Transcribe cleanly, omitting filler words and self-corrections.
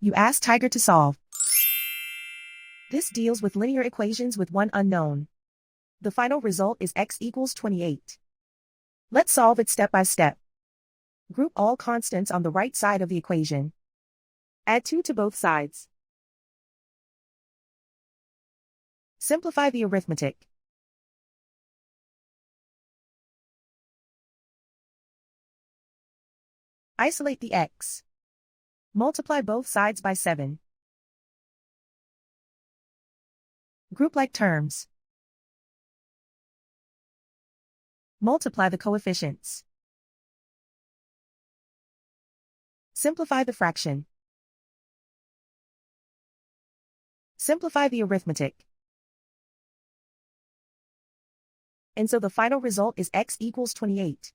You ask Tiger to solve. This deals with linear equations with one unknown. The final result is x equals 28. Let's solve it step by step. Group all constants on the right side of the equation. Add 2 to both sides. Simplify the arithmetic. Isolate the x. Multiply both sides by 7. Group like terms. Multiply the coefficients. Simplify the fraction. Simplify the arithmetic. And so the final result is x equals 28.